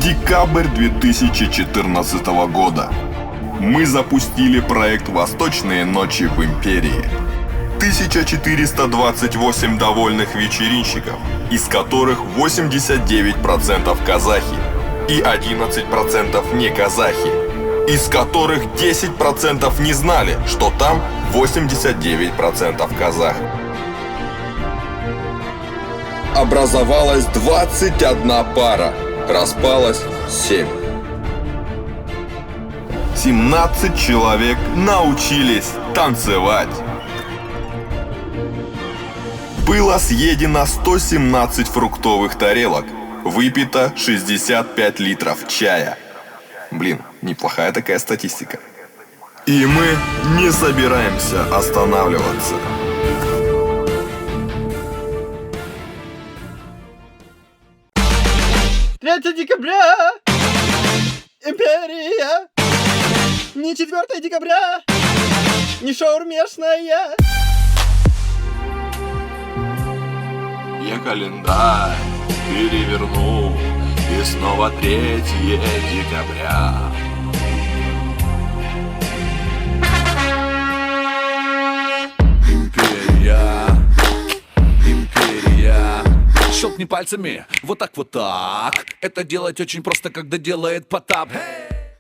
Декабрь 2014 года. Мы запустили проект «Восточные ночи в империи». 1428 довольных вечеринщиков, из которых 89% казахи и 11% не казахи, из которых 10% не знали, что там 89% казах. Образовалась 21 пара, распалась 7. 17 человек научились танцевать. Было съедено 117 фруктовых тарелок, выпито 65 литров чая. Блин, неплохая такая статистика. И мы не собираемся останавливаться. 3 декабря! Империя! Не 4 декабря! Не шаурмешная! Я календарь переверну, и снова 3 декабря. Империя. Щелкни пальцами, вот так, вот так. Это делать очень просто, когда делает Потап.